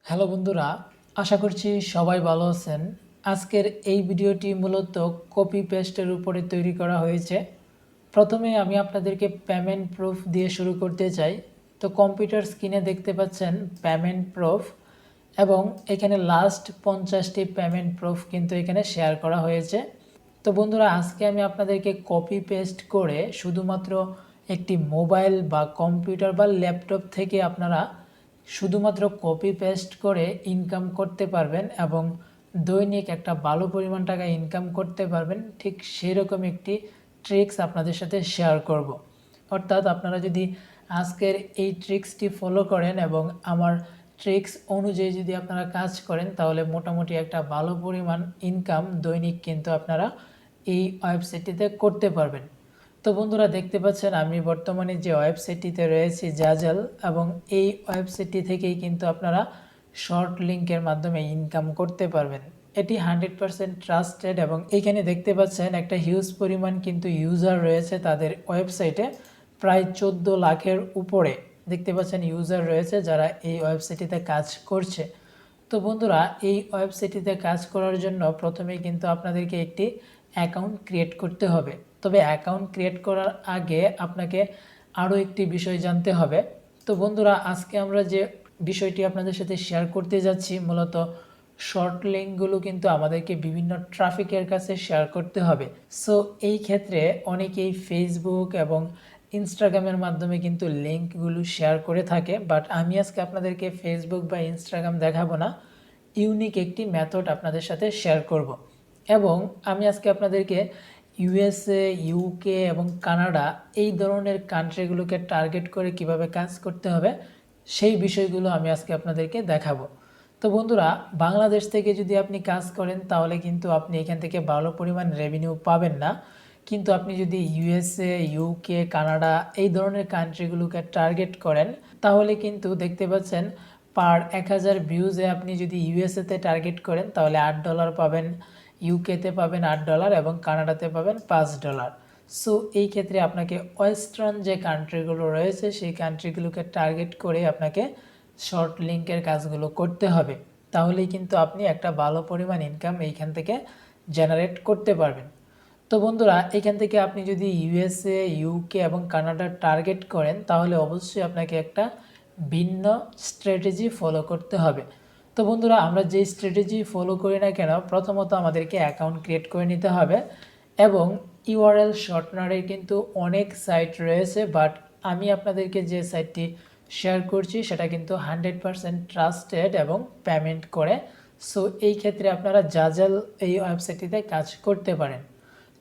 Hello বন্ধুরা, আশা করছি সবাই ভালো আছেন। আজকের এই ভিডিওটি মূলত কপি পেস্টের উপরে তৈরি করা হয়েছে। প্রথমে আমি আপনাদেরকে পেমেন্ট প্রুফ দিয়ে শুরু করতে চাই। তো কম্পিউটার স্ক্রিনে দেখতে পাচ্ছেন পেমেন্ট প্রুফ, এবং এখানে লাস্ট 50টি পেমেন্ট প্রুফ কিন্তু এখানে শেয়ার করা হয়েছে। তো বন্ধুরা, আজকে আমি আপনাদেরকে কপি পেস্ট করে শুধুমাত্র একটি মোবাইল বা কম্পিউটার বা ল্যাপটপ থেকে আপনারা শুধুমাত্র কপি পেস্ট করে ইনকাম করতে পারবেন এবং দৈনিক একটা ভালো পরিমাণ টাকা ইনকাম করতে পারবেন, ঠিক সেরকম একটি ট্রিক্স আপনাদের সাথে শেয়ার করব। অর্থাৎ আপনারা যদি আজকের এই ট্রিক্সটি ফলো করেন এবং আমার ট্রিক্স অনুযায়ী যদি আপনারা কাজ করেন, তাহলে মোটামুটি একটা ভালো পরিমাণ ইনকাম দৈনিক কিন্তু আপনারা এই ওয়েবসাইটটিতে করতে পারবেন। তো বন্ধুরা, দেখতে পাচ্ছেন আমি বর্তমানে যে ওয়েবসাইটটিতে রয়েছি za.gl, এবং এই ওয়েবসাইটটি থেকেই কিন্তু আপনারা শর্ট লিঙ্কের মাধ্যমে ইনকাম করতে পারবেন। এটি 100% ট্রাস্টেড, এবং এইখানে দেখতে পাচ্ছেন একটা হিউজ পরিমাণ কিন্তু ইউজার রয়েছে তাদের ওয়েবসাইটে। প্রায় 14 লাখের উপরে দেখতে পাচ্ছেন ইউজার রয়েছে যারা এই ওয়েবসাইটটিতে কাজ করছে। তো বন্ধুরা, এই ওয়েবসাইটটিতে কাজ করার জন্য প্রথমেই কিন্তু আপনাদেরকে একটি অ্যাকাউন্ট ক্রিয়েট করতে হবে। তবে অ্যাকাউন্ট ক্রিয়েট করার আগে আপনাকে আরও একটি বিষয় জানতে হবে। তো বন্ধুরা, আজকে আমরা যে বিষয়টি আপনাদের সাথে শেয়ার করতে যাচ্ছি, মূলত শর্ট লিঙ্কগুলো কিন্তু আমাদেরকে বিভিন্ন ট্রাফিকের কাছে শেয়ার করতে হবে। সো এই ক্ষেত্রে অনেকেই ফেসবুক এবং ইনস্টাগ্রামের মাধ্যমে কিন্তু লিঙ্কগুলো শেয়ার করে থাকে, বাট আমি আজকে আপনাদেরকে ফেসবুক বা ইনস্টাগ্রাম দেখাবো না, ইউনিক একটি মেথড আপনাদের সাথে শেয়ার করব। এবং আমি আজকে আপনাদেরকে ইউএসএ, ইউকে এবং কানাডা এই ধরনের কান্ট্রিগুলোকে টার্গেট করে কিভাবে কাজ করতে হবে সেই বিষয়গুলো আমি আজকে আপনাদেরকে দেখাবো। তো বন্ধুরা, বাংলাদেশ থেকে যদি আপনি কাজ করেন তাহলে কিন্তু আপনি এখান থেকে ভালো পরিমাণ রেভিনিউ পাবেন না। কিন্তু আপনি যদি ইউএসএ, ইউকে, কানাডা এই ধরনের কান্ট্রিগুলোকে টার্গেট করেন, তাহলে কিন্তু দেখতে পাচ্ছেন পার 1000 ভিউজে আপনি যদি ইউএসএতে টার্গেট করেন তাহলে $8 পাবেন, ইউকেতে পাবেন $8 এবং কানাডাতে পাবেন $5। সো এই ক্ষেত্রে আপনাকে ওয়েস্টার্ন যে কান্ট্রিগুলো রয়েছে সেই কান্ট্রিগুলোকে টার্গেট করে আপনাকে শর্ট লিঙ্কের কাজগুলো করতে হবে। তাহলেই কিন্তু আপনি একটা ভালো পরিমাণ ইনকাম এইখান থেকে জেনারেট করতে পারবেন। তো বন্ধুরা, এখান থেকে আপনি যদি ইউএসএ, ইউকে এবং কানাডার টার্গেট করেন তাহলে অবশ্যই আপনাকে একটা ভিন্ন স্ট্র্যাটেজি ফলো করতে হবে। তো বন্ধুরা, আমরা যে স্ট্র্যাটেজি ফলো করি না কেন, প্রথমত আমাদেরকে অ্যাকাউন্ট ক্রিয়েট করে নিতে হবে, এবং ইউআরএল শর্টনারের কিন্তু অনেক সাইট রয়েছে, বাট আমি আপনাদেরকে যে সাইটটি শেয়ার করছি সেটা কিন্তু 100% ট্রাস্টেড এবং পেমেন্ট করে। সো এই ক্ষেত্রে আপনারা za.gl এই ওয়েবসাইটটিতে কাজ করতে পারেন।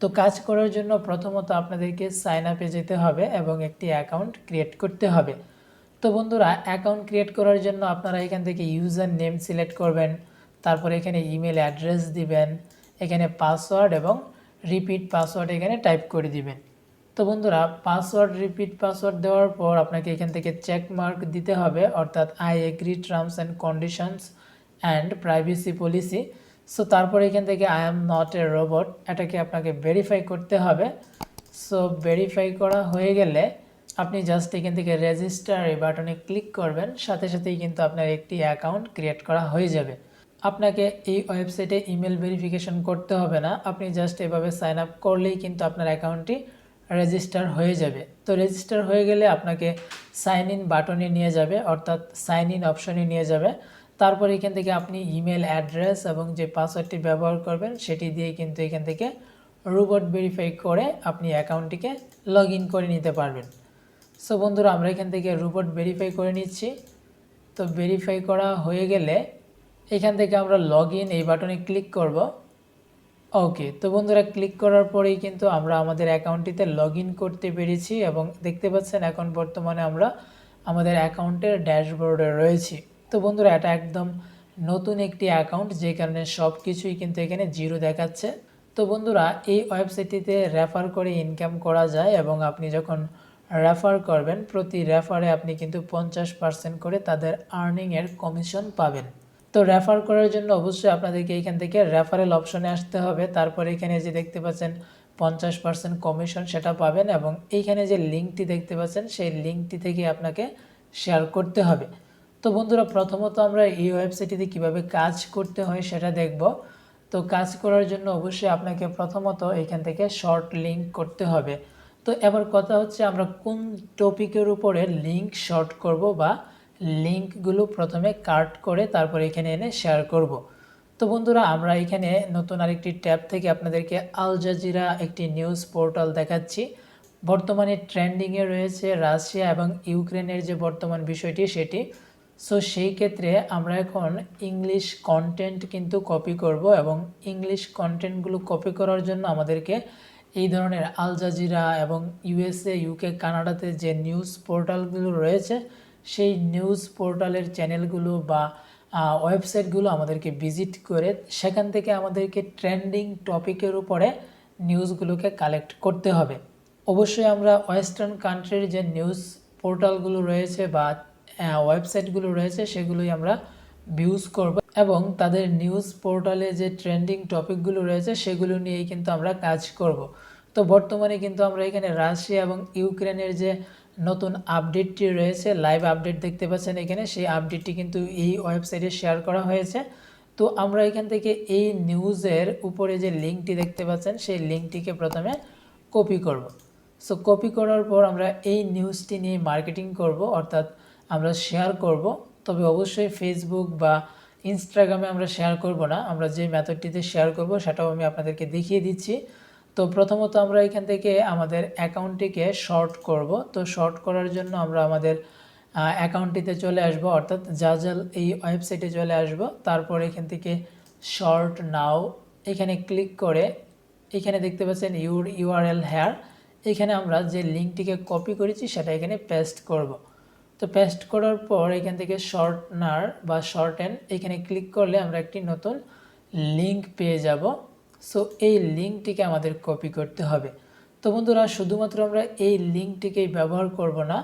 তো কাজ করার জন্য প্রথমত আপনাদেরকে সাইন আপে যেতে হবে এবং একটি অ্যাকাউন্ট ক্রিয়েট করতে হবে। তো বন্ধুরা, অ্যাকাউন্ট ক্রিয়েট করার জন্য আপনারা এখান থেকে ইউজার নেম সিলেক্ট করবেন, তারপর এখানে ইমেল অ্যাড্রেস দিবেন, এখানে পাসওয়ার্ড এবং রিপিট পাসওয়ার্ড এখানে টাইপ করে দিবেন। তো বন্ধুরা, পাসওয়ার্ড, রিপিট পাসওয়ার্ড দেওয়ার পর আপনাকে এখান থেকে চেক মার্ক দিতে হবে, অর্থাৎ I agree terms and conditions and privacy policy. So তারপর এখান থেকে I am not a robot এটাকে আপনাকে ভেরিফাই করতে হবে। সো ভেরিফাই করা হয়ে গেলে আপনি জাস্ট এখান থেকে রেজিস্টার এই বাটনে ক্লিক করবেন, সাথে সাথেই কিন্তু আপনার একটি অ্যাকাউন্ট ক্রিয়েট করা হয়ে যাবে। আপনাকে এই ওয়েবসাইটে ইমেল ভেরিফিকেশন করতে হবে না, আপনি জাস্ট এভাবে সাইন আপ করলেই কিন্তু আপনার অ্যাকাউন্টটি রেজিস্টার হয়ে যাবে। তো রেজিস্টার হয়ে গেলে আপনাকে সাইন ইন বাটনে নিয়ে যাবে, অর্থাৎ সাইন ইন অপশনে নিয়ে যাবে। তারপর এখান থেকে আপনি ইমেল অ্যাড্রেস এবং যে পাসওয়ার্ডটি ব্যবহার করবেন সেটি দিয়ে কিন্তু এখান থেকে রোবট ভেরিফাই করে আপনি অ্যাকাউন্টটিকে লগ ইন করে নিতে পারবেন। সো বন্ধুরা, আমরা এখান থেকে রোবট ভেরিফাই করে নিচ্ছি। তো ভেরিফাই করা হয়ে গেলে এখান থেকে আমরা লগ ইন এই বাটনে ক্লিক করব। ওকে, তো বন্ধুরা, ক্লিক করার পরেই কিন্তু আমরা আমাদের অ্যাকাউন্টটিতে লগ ইন করতে পেরেছি, এবং দেখতে পাচ্ছেন এখন বর্তমানে আমরা আমাদের অ্যাকাউন্টের ড্যাশবোর্ডে রয়েছি। তো বন্ধুরা, এটা একদম নতুন একটি অ্যাকাউন্ট, যে কারণে সব কিছুই কিন্তু এখানে জিরো দেখাচ্ছে। তো বন্ধুরা, এই ওয়েবসাইটটিতে রেফার করে ইনকাম করা যায়, এবং আপনি যখন রেফার করবেন প্রতি রেফারে আপনি কিন্তু 50% করে তাদের আর্নিংয়ের কমিশন পাবেন। তো রেফার করার জন্য অবশ্যই আপনাদেরকে এখান থেকে রেফারেল অপশনে আসতে হবে, তারপর এখানে যে দেখতে পাচ্ছেন 50% কমিশন সেটা পাবেন, এবং এইখানে যে লিঙ্কটি দেখতে পাচ্ছেন সেই লিঙ্কটি থেকে আপনাকে শেয়ার করতে হবে। তো বন্ধুরা, প্রথমত আমরা এই ওয়েবসাইটটিতে কিভাবে কাজ করতে হয় সেটা দেখব। তো কাজ করার জন্য অবশ্যই আপনাকে প্রথমত এখান থেকে শর্ট লিঙ্ক করতে হবে। তো এবার কথা হচ্ছে আমরা কোন টপিকের উপরে লিঙ্ক শর্ট করব বা লিঙ্কগুলো প্রথমে কাট করে তারপর এখানে এনে শেয়ার করব। তো বন্ধুরা, আমরা এখানে নতুন আরেকটি ট্যাব থেকে আপনাদেরকে আল জাজিরা একটি নিউজ পোর্টাল দেখাচ্ছি। বর্তমানে ট্রেন্ডিংয়ে রয়েছে রাশিয়া এবং ইউক্রেনের যে বর্তমান বিষয়টি সেটি। সো সেই ক্ষেত্রে আমরা এখন ইংলিশ কন্টেন্ট কিন্তু কপি করব এবং ইংলিশ কন্টেন্টগুলো কপি করার জন্য আমাদেরকে এই ধরনের আল জাজিরা এবং ইউএসএ, ইউকে, কানাডাতে যে নিউজ পোর্টালগুলো রয়েছে সেই নিউজ পোর্টালের চ্যানেলগুলো বা ওয়েবসাইটগুলো আমাদেরকে ভিজিট করে সেখান থেকে আমাদেরকে ট্রেন্ডিং টপিকের উপরে নিউজগুলোকে কালেক্ট করতে হবে। অবশ্যই আমরা ওয়েস্টার্ন কান্ট্রির যে নিউজ পোর্টালগুলো রয়েছে বা ওয়েবসাইটগুলো রয়েছে সেগুলোই আমরা ভিউজ করব এবং তাদের নিউজ পোর্টালে যে ট্রেন্ডিং টপিকগুলো রয়েছে সেগুলো নিয়েই কিন্তু আমরা কাজ করব। তো বর্তমানে কিন্তু আমরা এখানে রাশিয়া এবং ইউক্রেনের যে নতুন আপডেটটি রয়েছে, লাইভ আপডেট দেখতে পাচ্ছেন এখানে, সেই আপডেটটি কিন্তু এই ওয়েবসাইটে শেয়ার করা হয়েছে। তো আমরা এখান থেকে এই নিউজের উপরে যে লিঙ্কটি দেখতে পাচ্ছেন সেই লিঙ্কটিকে প্রথমে কপি করব। সো কপি করার পর আমরা এই নিউজটি নিয়ে মার্কেটিং করব, অর্থাৎ আমরা শেয়ার করব। তবে অবশ্যই ফেসবুক বা ইনস্টাগ্রামে আমরা শেয়ার করব না, আমরা যে মেথডটিতে শেয়ার করব সেটাও আমি আপনাদেরকে দেখিয়ে দিচ্ছি। তো প্রথমত আমরা এখান থেকে আমাদের অ্যাকাউন্টটিকে শর্ট করব। তো শর্ট করার জন্য আমরা আমাদের অ্যাকাউন্টটিতে চলে আসব, অর্থাৎ যা.gl এই ওয়েবসাইটে চলে আসব। তারপর এখান থেকে শর্ট নাও এখানে ক্লিক করে এখানে দেখতে পাচ্ছেন ইউর ইউআরএল হেয়ার, এখানে আমরা যে লিঙ্কটিকে কপি করেছি সেটা এখানে পেস্ট করব। তো পেস্ট করার পর এখান থেকে শর্টনার বা শর্টেন এখানে ক্লিক করলে আমরা একটি নতুন লিঙ্ক পেয়ে যাব। সো এই লিঙ্কটিকে আমাদের কপি করতে হবে। তো বন্ধুরা, শুধুমাত্র আমরা এই লিঙ্কটিকেই ব্যবহার করব না,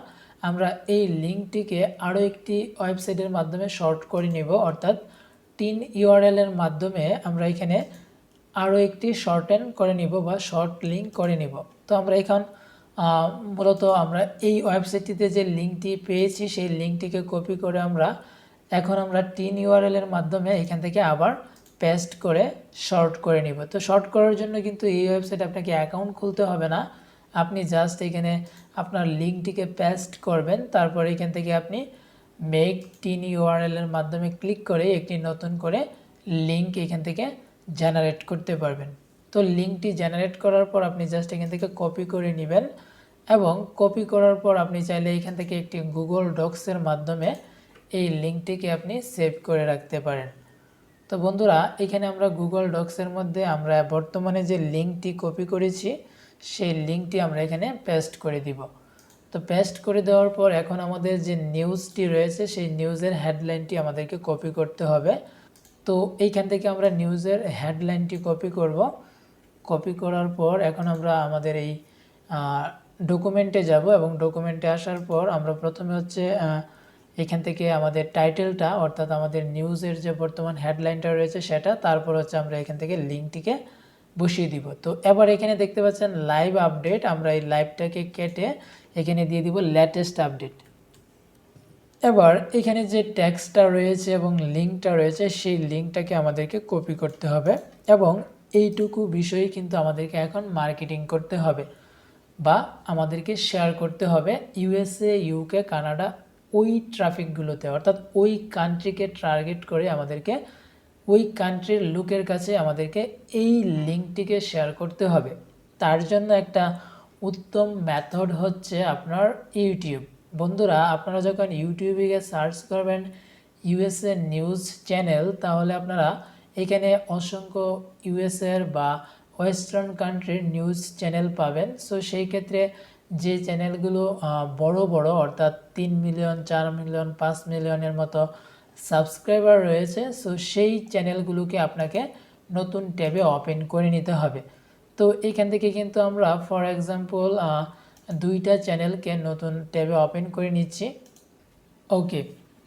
আমরা এই লিঙ্কটিকে আরও একটি ওয়েবসাইটের মাধ্যমে শর্ট করে নিব, অর্থাৎ টিন ইউআরএল এর মাধ্যমে আমরা এখানে আরও একটি শর্টেন করে নিব বা শর্ট লিঙ্ক করে নিব। তো আমরা এখন মূলত আমরা এই ওয়েবসাইটটিতে যে লিঙ্কটি পেয়েছি সেই লিঙ্কটিকে কপি করে এখন আমরা টিন ইউআরএল এর মাধ্যমে এখান থেকে আবার পেস্ট করে শর্ট করে নিব। তো শর্ট করার জন্য কিন্তু এই ওয়েবসাইটে আপনাকে অ্যাকাউন্ট খুলতে হবে না, আপনি জাস্ট এখানে আপনার লিঙ্কটিকে পেস্ট করবেন, তারপর এখান থেকে আপনি মেক টিন ইউআরএল এর মাধ্যমে ক্লিক করে একটি নতুন করে লিঙ্ক এখান থেকে জেনারেট করতে পারবেন। তো লিঙ্কটি জেনারেট করার পর আপনি জাস্ট এখান থেকে কপি করে নেবেন এবং কপি করার পর আপনি চাইলে এখান থেকে একটি গুগল ডক্সের মাধ্যমে এই লিঙ্কটিকে আপনি সেভ করে রাখতে পারেন। তো বন্ধুরা, এখানে আমরা গুগল ডক্সের মধ্যে আমরা বর্তমানে যে লিঙ্কটি কপি করেছি সেই লিঙ্কটি আমরা এখানে পেস্ট করে দিব। তো পেস্ট করে দেওয়ার পর এখন আমাদের যে নিউজটি রয়েছে সেই নিউজের হেডলাইনটি আমাদেরকে কপি করতে হবে। তো এইখান থেকে আমরা নিউজের হেডলাইনটি কপি করব। কপি করার পর এখন আমরা আমাদের এই ডকুমেন্টে যাব এবং ডকুমেন্টে আসার পর আমরা প্রথমে হচ্ছে এখান থেকে আমাদের টাইটেলটা, অর্থাৎ আমাদের নিউজের যে বর্তমান হেডলাইনটা রয়েছে সেটা, তারপর হচ্ছে আমরা এখান থেকে লিঙ্কটিকে বসিয়ে দিব। তো এবার এখানে দেখতে পাচ্ছেন লাইভ আপডেট, আমরা এই লাইভটাকে কেটে এখানে দিয়ে দিব লেটেস্ট আপডেট। এবার এখানে যে টেক্সটটা রয়েছে এবং লিঙ্কটা রয়েছে সেই লিঙ্কটাকে আমাদেরকে কপি করতে হবে এবং এইটুকু বিষয় কিন্তু আমাদেরকে এখন মার্কেটিং করতে হবে বা আমাদেরকে শেয়ার করতে হবে ইউএসএ, ইউকে, কানাডা ওই ট্রাফিকগুলোতে, অর্থাৎ ওই কান্ট্রিকে টার্গেট করে আমাদেরকে ওই কান্ট্রির লোকের কাছে আমাদেরকে এই লিঙ্কটিকে শেয়ার করতে হবে। তার জন্য একটা উত্তম মেথড হচ্ছে আপনার ইউটিউব। বন্ধুরা, আপনারা যখন ইউটিউবে গিয়ে সার্চ করবেন ইউএসএ নিউজ চ্যানেল, তাহলে আপনারা এখানে অসংখ্য ইউএসএর বা ওয়েস্টার্ন কান্ট্রির নিউজ চ্যানেল পাবেন। সো সেই ক্ষেত্রে যে চ্যানেলগুলো বড় বড়, অর্থাৎ 3 মিলিয়ন, 4 মিলিয়ন, 5 মিলিয়নের মতো সাবস্ক্রাইবার রয়েছে, সো সেই চ্যানেলগুলোকে আপনাকে নতুন ট্যাবে ওপেন করে নিতে হবে। তো এখান থেকে কিন্তু আমরা ফর এক্সাম্পল 2টা চ্যানেলকে নতুন ট্যাবে ওপেন করে নিচ্ছি। ওকে,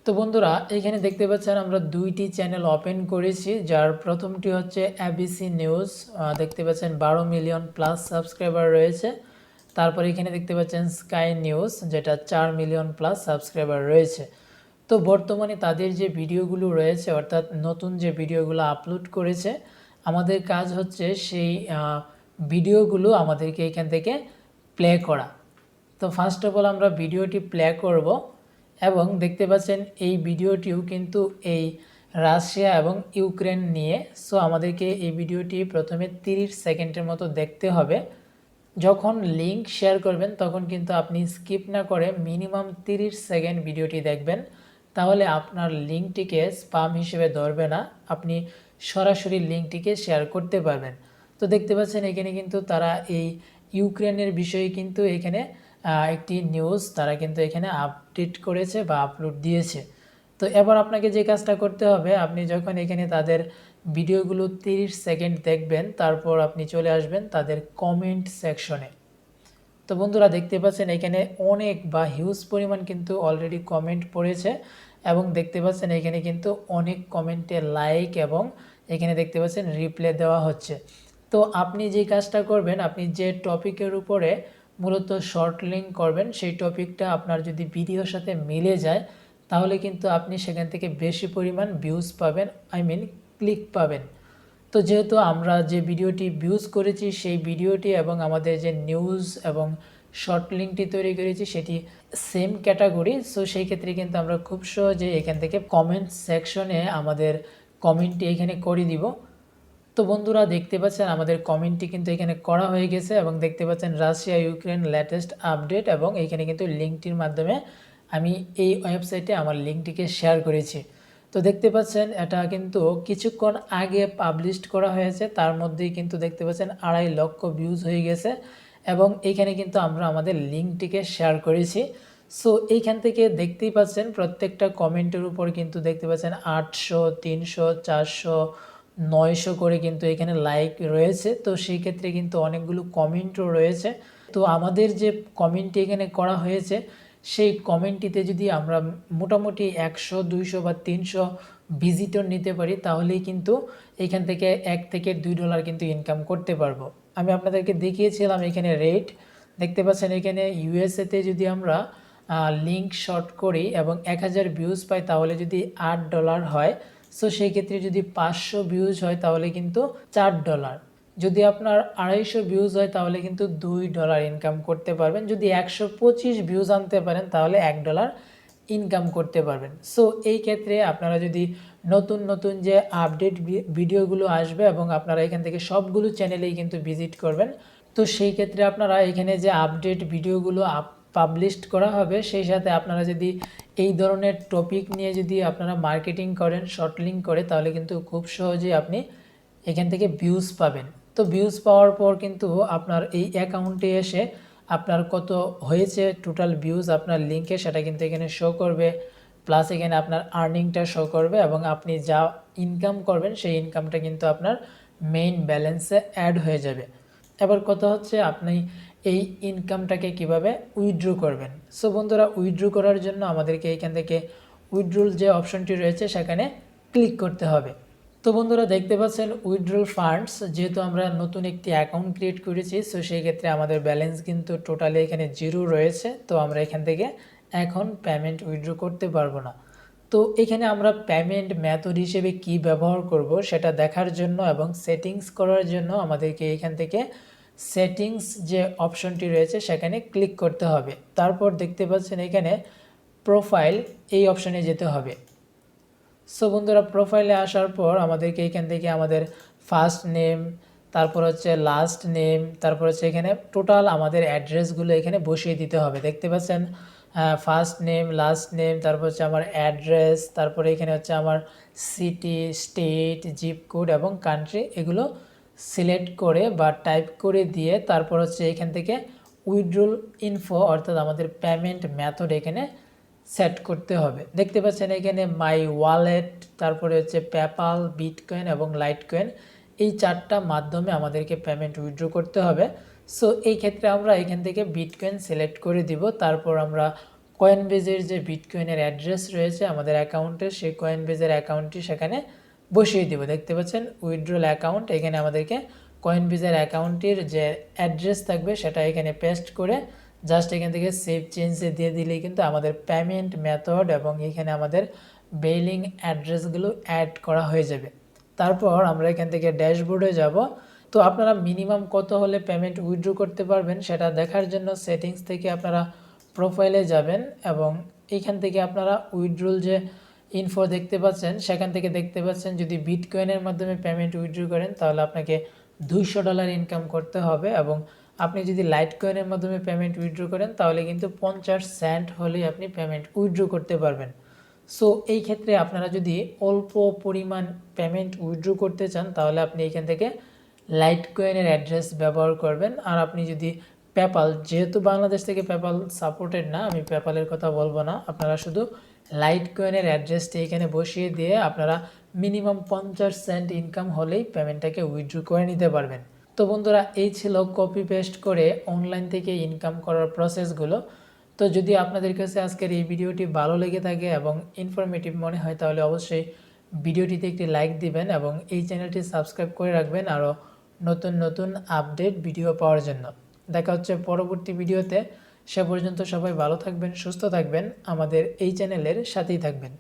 তো বন্ধুরা, এখানে দেখতে পাচ্ছেন আমরা 2টি চ্যানেল ওপেন করেছি, যার প্রথমটি হচ্ছে এবিসি নিউজ, দেখতে পাচ্ছেন 12 মিলিয়ন প্লাস সাবস্ক্রাইবার রয়েছে। তারপর এখানে দেখতে পাচ্ছেন স্কাই নিউজ, যেটা 4 মিলিয়ন প্লাস সাবস্ক্রাইবার রয়েছে। তো বর্তমানে তাদের যে ভিডিওগুলো রয়েছে, অর্থাৎ নতুন যে ভিডিওগুলো আপলোড করেছে, আমাদের কাজ হচ্ছে সেই ভিডিওগুলো আমাদেরকে এখান থেকে প্লে করা। তো ফার্স্ট অফ অল আমরা ভিডিওটি প্লে করব এবং দেখতে পাচ্ছেন এই ভিডিওটিও কিন্তু এই রাশিয়া এবং ইউক্রেন নিয়ে। সো আমাদেরকে এই ভিডিওটি প্রথমে 30 সেকেন্ডের মতো দেখতে হবে। যখন লিঙ্ক শেয়ার করবেন তখন কিন্তু আপনি স্কিপ না করে মিনিমাম 30 সেকেন্ড ভিডিওটি দেখবেন, তাহলে আপনার লিঙ্কটিকে স্পাম হিসেবে ধরবে না, আপনি সরাসরি লিঙ্কটিকে শেয়ার করতে পারবেন। তো দেখতে পাচ্ছেন এখানে কিন্তু তারা এই ইউক্রেনের বিষয়ে কিন্তু এখানে একটি নিউজ তারা কিন্তু এখানে আপডেট করেছে বা আপলোড দিয়েছে। তো এবার আপনাকে যে কাজটা করতে হবে, আপনি যখন এখানে তাদের ভিডিওগুলো 30 সেকেন্ড দেখবেন, তারপর আপনি চলে আসবেন তাদের কমেন্ট সেকশনে। তো বন্ধুরা দেখতে পাচ্ছেন এখানে অনেক বা হিউজ পরিমাণ কিন্তু অলরেডি কমেন্ট পড়েছে এবং দেখতে পাচ্ছেন এখানে কিন্তু অনেক কমেন্টে লাইক এবং এখানে দেখতে পাচ্ছেন রিপ্লাই দেওয়া হচ্ছে। তো আপনি যে কাজটা করবেন, আপনি যে টপিকের উপরে মূলত শর্ট লিঙ্ক করবেন, সেই টপিকটা আপনার যদি ভিডিওর সাথে মিলে যায় তাহলে কিন্তু আপনি সেখান থেকে বেশি পরিমাণ ভিউজ পাবেন, ক্লিক পাবেন। তো যেহেতু আমরা যে ভিডিওটি ভিউজ করেছি সেই ভিডিওটি এবং আমাদের যে নিউজ এবং শর্ট লিঙ্কটি তৈরি করেছি সেটি সেম ক্যাটাগরি, সো সেই ক্ষেত্রে কিন্তু আমরা খুব সহজে এখান থেকে কমেন্ট সেকশনে আমাদের কমেন্টটি এখানে করে দিব। তো বন্ধুরা দেখতে পাচ্ছেন আমাদের কমেন্টটি কিন্তু এখানে করা হয়ে গেছে এবং দেখতে পাচ্ছেন রাশিয়া ইউক্রেন লেটেস্ট আপডেট এবং এখানে কিন্তু লিঙ্কটির মাধ্যমে আমি এই ওয়েবসাইটে আমার লিঙ্কটিকে শেয়ার করেছি। তো দেখতে পাচ্ছেন এটা কিন্তু কিছুক্ষণ আগে পাবলিশ করা হয়েছে, তার মধ্যেই কিন্তু দেখতে পাচ্ছেন 2.5 লক্ষ ভিউজ হয়ে গেছে এবং এইখানে কিন্তু আমরা আমাদের লিঙ্কটিকে শেয়ার করেছি। সো এইখান থেকে দেখতেই পাচ্ছেন প্রত্যেকটা কমেন্টের উপর কিন্তু দেখতে পাচ্ছেন 800, 300, 400, 900 করে কিন্তু এখানে লাইক রয়েছে। তো সেই ক্ষেত্রে কিন্তু অনেকগুলো কমেন্টও রয়েছে। তো আমাদের যে কমেন্টটি এখানে করা হয়েছে সেই কমেন্টটিতে যদি আমরা মোটামুটি 100, 200 বা 300 ভিজিটর নিতে পারি তাহলেই কিন্তু এখান থেকে $1 থেকে $2 কিন্তু ইনকাম করতে পারবো। আমি আপনাদেরকে দেখিয়েছিলাম এখানে রেট দেখতে পাচ্ছেন এখানে ইউএসএতে যদি আমরা লিঙ্ক শর্ট করি এবং 1000 ভিউজ পাই তাহলে যদি $8 হয়, সো সেই ক্ষেত্রে যদি 500 ভিউজ হয় তাহলে কিন্তু $4, যদি আপনার 250 ভিউজ হয় তাহলে কিন্তু $2 ইনকাম করতে পারবেন, যদি 125 ভিউজ আনতে পারেন তাহলে $1 ইনকাম করতে পারবেন। সো এই ক্ষেত্রে আপনারা যদি নতুন নতুন যে আপডেট ভিডিওগুলো আসবে এবং আপনারা এখান থেকে সবগুলো চ্যানেলেই কিন্তু ভিজিট করবেন, তো সেই ক্ষেত্রে আপনারা এখানে যে আপডেট ভিডিওগুলো পাবলিশ করা হবে সেই সাথে আপনারা যদি এই ধরনের টপিক নিয়ে যদি আপনারা মার্কেটিং করেন শর্ট লিঙ্ক করে তাহলে কিন্তু খুব সহজেই আপনি এখান থেকে ভিউজ পাবেন। তো ভিউজ পাওয়ার পর কিন্তু আপনার এই অ্যাকাউন্টে এসে আপনার কত হয়েছে টোটাল ভিউজ আপনার লিঙ্কে সেটা কিন্তু এখানে শো করবে, প্লাস এখানে আপনার আর্নিংটা শো করবে এবং আপনি যা ইনকাম করবেন সেই ইনকামটা কিন্তু আপনার মেইন ব্যালেন্সে অ্যাড হয়ে যাবে। এবার কথা হচ্ছে আপনি এই ইনকামটাকে কিভাবে উইথড্র করবেন। সো বন্ধুরা উইথড্র করার জন্য আমাদেরকে এখান থেকে উইথড্রল যে অপশনটি রয়েছে সেখানে ক্লিক করতে হবে। তো বন্ধুরা দেখতে পাচ্ছেন উইথড্রল ফান্ডস, যেহেতু আমরা নতুন একটি অ্যাকাউন্ট ক্রিয়েট করেছি সো সেই ক্ষেত্রে আমাদের ব্যালেন্স কিন্তু টোটালি এখানে 0 রয়েছে। তো আমরা এখান থেকে এখন পেমেন্ট উইথড্র করতে পারবো না। তো এখানে আমরা পেমেন্ট মেথড হিসেবে কি ব্যবহার করব সেটা দেখার জন্য এবং সেটিংস করার জন্য আমাদেরকে এখান থেকে সেটিংস যে অপশনটি রয়েছে সেখানে ক্লিক করতে হবে। তারপর দেখতে পাচ্ছেন এখানে প্রোফাইল এই অপশনে যেতে হবে। সো বন্ধুরা প্রোফাইলে আসার পর আমাদেরকে এখান থেকে আমাদের ফার্স্ট নেম, তারপর হচ্ছে লাস্ট নেম, তারপর হচ্ছে এখানে টোটাল আমাদের অ্যাড্রেসগুলো এখানে বসিয়ে দিতে হবে। দেখতে পাচ্ছেন ফার্স্ট নেম, লাস্ট নেম, তারপর হচ্ছে আমার অ্যাড্রেস, তারপরে এখানে হচ্ছে আমার সিটি, স্টেট, জিপ কোড এবং কান্ট্রি, এগুলো সিলেক্ট করে বা টাইপ করে দিয়ে তারপর হচ্ছে এখান থেকে উইথড্রল ইনফো অর্থাৎ আমাদের পেমেন্ট মেথড এখানে সেট করতে হবে। দেখতে পাচ্ছেন এখানে মাই ওয়ালেট, তারপরে হচ্ছে পেপ্যাল, বিটকয়েন এবং লাইটকয়েন, এই 4টা মাধ্যমে আমাদেরকে পেমেন্ট উইথড্র করতে হবে। সো এই ক্ষেত্রে আমরা এখান থেকে বিটকয়েন সিলেক্ট করে দিব। তারপর আমরা কয়েনবেজের যে বিটকয়েনের অ্যাড্রেস রয়েছে আমাদের অ্যাকাউন্টে সেই কয়েনবেজের অ্যাকাউন্টটি সেখানে বসিয়ে দিব। দেখতে পাচ্ছেন উইথড্রল অ্যাকাউন্ট, এখানে আমাদেরকে কয়েনবেজের অ্যাকাউন্টটির যে অ্যাড্রেস থাকবে সেটা এখানে পেস্ট করে জাস্ট এখান থেকে সেভ চেঞ্জে দিয়ে দিলেই কিন্তু আমাদের পেমেন্ট মেথড এবং এখানে আমাদের বিলিং অ্যাড্রেসগুলো অ্যাড করা হয়ে যাবে। তারপর আমরা এখান থেকে ড্যাশবোর্ডে যাব। তো আপনারা মিনিমাম কত হলে পেমেন্ট উইথড্র করতে পারবেন সেটা দেখার জন্য সেটিংস থেকে আপনারা প্রোফাইলে যাবেন এবং এইখান থেকে আপনারা উইথড্রল যে ইনফো দেখতে পাচ্ছেন সেখান থেকে দেখতে পাচ্ছেন যদি বিটকয়েনের মাধ্যমে পেমেন্ট উইথড্র করেন তাহলে আপনাকে $200 ইনকাম করতে হবে এবং আপনি যদি লাইট কয়েনের মাধ্যমে পেমেন্ট উইথড্র করেন তাহলে কিন্তু 50 সেন্ট হলেই আপনি পেমেন্ট উইথড্র করতে পারবেন। সো এই ক্ষেত্রে আপনারা যদি অল্প পরিমাণ পেমেন্ট উইথড্র করতে চান তাহলে আপনি এখান থেকে লাইট কয়েনের অ্যাড্রেস ব্যবহার করবেন। আর আপনি যদি পেপাল, যেহেতু বাংলাদেশ থেকে পেপাল সাপোর্টেড না, আমি পেপালের কথা বলবো না, আপনারা শুধু লাইট কয়েনের অ্যাড্রেসটি এখানে বসিয়ে দিয়ে আপনারা মিনিমাম 50 সেন্ট ইনকাম হলেই পেমেন্টটাকে উইথড্র করে নিতে পারবেন। তো বন্ধুরা, এই ছিল কপি পেস্ট করে অনলাইন থেকে ইনকাম করার প্রসেসগুলো। তো যদি আপনাদের কাছে আজকের এই ভিডিওটি ভালো লেগে থাকে এবং ইনফরমেটিভ মনে হয় তাহলে অবশ্যই ভিডিওটিতে একটি লাইক দিবেন এবং এই চ্যানেলটি সাবস্ক্রাইব করে রাখবেন আরও নতুন নতুন আপডেট ভিডিও পাওয়ার জন্য। দেখা হচ্ছে পরবর্তী ভিডিওতে। সে পর্যন্ত সবাই ভালো থাকবেন, সুস্থ থাকবেন, আমাদের এই চ্যানেলের সাথেই থাকবেন।